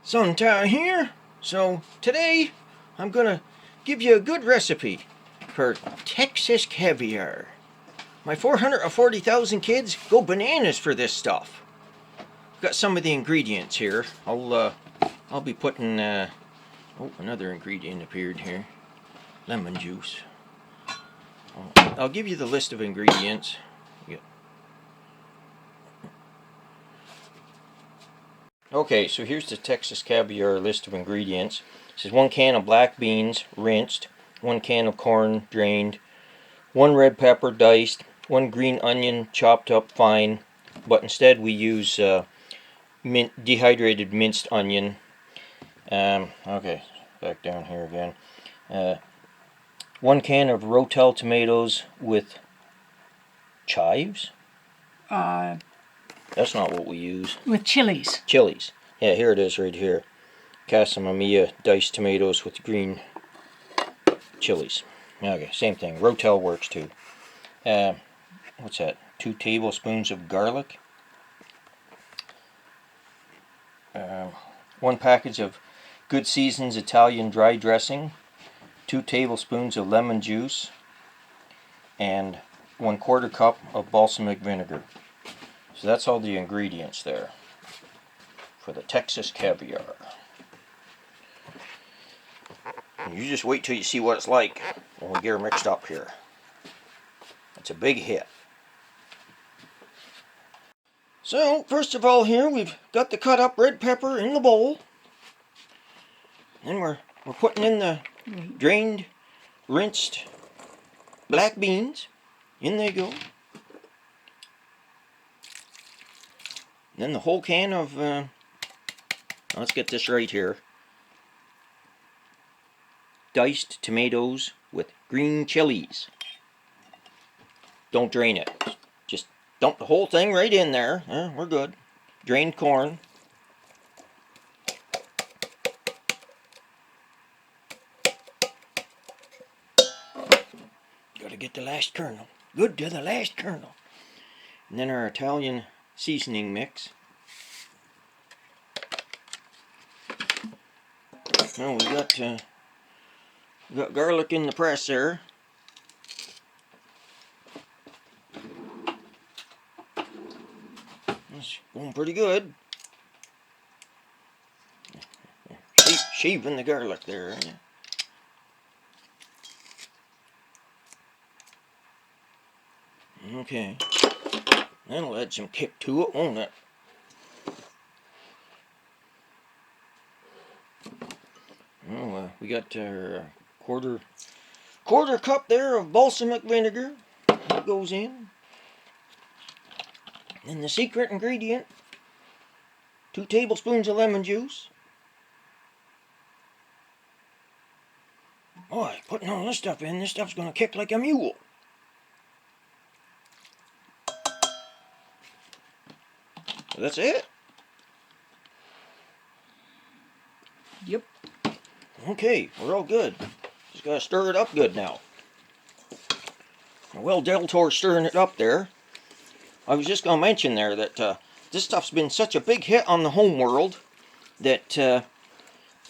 Zontaar here. So today I'm gonna give you a good recipe for Texas Caviar. My 440,000 kids go bananas for this stuff. Got some of the ingredients here. I'll be putting oh, another ingredient appeared here. Lemon juice. I'll give you the list of ingredients. Yeah. Okay, so here's the Texas Caviar list of ingredients. This is 1 can of black beans, rinsed, 1 can of corn, drained, 1 red pepper, diced, 1 green onion, chopped up fine, but instead we use dehydrated minced onion. Okay, back down here again. 1 can of Rotel tomatoes with chives? That's not what we use. With chilies. Chilies. Yeah, here it is right here. Casamamilla diced tomatoes with green chilies. Okay, same thing. Rotel works too. What's that? 2 tablespoons of garlic. 1 package of Good Seasons Italian dry dressing. 2 tablespoons of lemon juice. And 1/4 cup of balsamic vinegar. So that's all the ingredients there for the Texas Caviar. And you just wait till you see what it's like when we get her mixed up here. It's a big hit. So, first of all here, we've got the cut up red pepper in the bowl. Then we're putting in the drained, rinsed black beans. In they go. Then the whole can of, let's get this right here, diced tomatoes with green chilies. Don't drain it. Just dump the whole thing right in there. We're good. Drained corn. Gotta get the last kernel. Good to the last kernel. And then our Italian seasoning mix. Now we got garlic in the press there. It's going pretty good. Shaving the garlic there. Okay. That'll add some kick to it, won't it? Oh, we got our quarter cup there of balsamic vinegar. That goes in. And the secret ingredient, 2 tablespoons of lemon juice. Boy, putting all this stuff in, this stuff's going to kick like a mule. So that's it. Yep. Okay, we're all good. Just gotta stir it up good now. Well, Del Toro stirring it up there. I was just gonna mention there that this stuff's been such a big hit on the home world that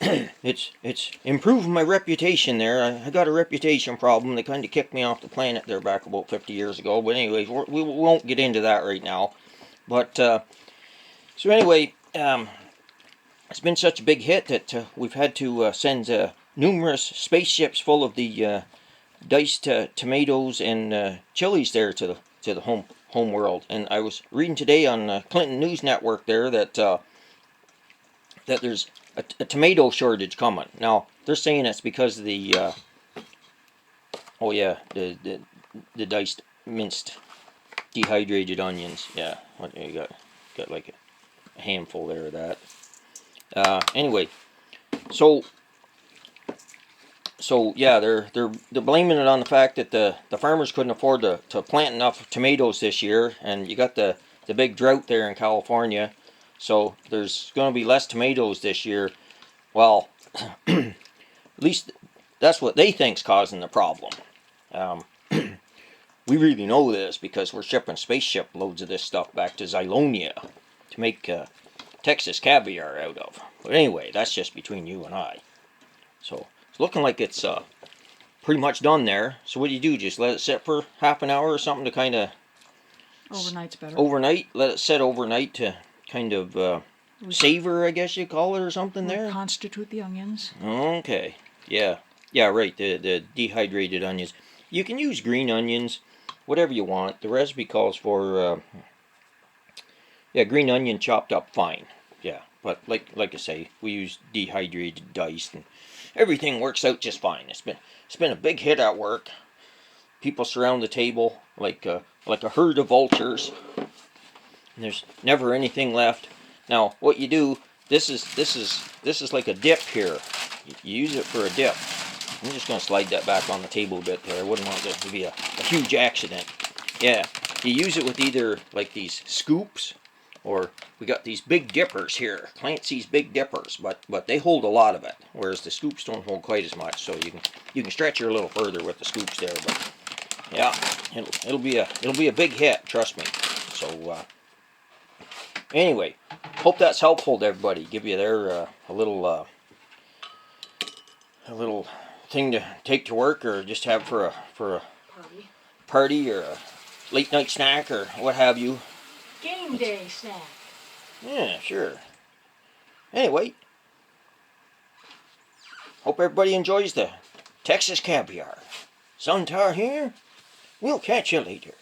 it's improved my reputation there. I got a reputation problem. They kind of kicked me off the planet there back about 50 years ago. But anyways, we won't get into that right now. But so anyway, it's been such a big hit that we've had to send numerous spaceships full of the diced tomatoes and chilies there to the home world. And I was reading today on Clinton News Network there that that there's a tomato shortage coming. Now they're saying it's because of the the diced minced dehydrated onions. Yeah, what you got like a handful there of that. Anyway, so yeah, they're blaming it on the fact that the farmers couldn't afford to plant enough tomatoes this year, and you got the big drought there in California, so there's going to be less tomatoes this year. Well, at least that's what they think's causing the problem. We really know this because we're shipping spaceship loads of this stuff back to Xylonia to make Texas Caviar out of. But anyway, that's just between you and I. So it's looking like it's pretty much done there. So what do? Just let it sit for half an hour or something to kind of... Overnight's better. Overnight? Let it sit overnight to kind of savor, I guess you call it, or something there? Constitute the onions. Okay. Yeah. Yeah, right. The dehydrated onions. You can use green onions, whatever you want. The recipe calls for green onion chopped up fine. Yeah, but like I say, we use dehydrated, diced, and everything works out just fine. It's been a big hit at work. People surround the table like a herd of vultures. And there's never anything left. Now, what you do, this is like a dip here. You use it for a dip. I'm just going to slide that back on the table a bit there. I wouldn't want there to be a huge accident. Yeah, you use it with either like these scoops, or we got these big dippers here. Clancy's Big Dippers, but they hold a lot of it, whereas the scoops don't hold quite as much. So you can stretch her a little further with the scoops there. But yeah, it'll be a big hit, trust me. So anyway, hope that's helpful to everybody. Give you there a little thing to take to work, or just have for a party or a late night snack or what have you. Game day snack. Yeah, sure. Anyway, hope everybody enjoys the Texas Caviar. Zontaar here. We'll catch you later.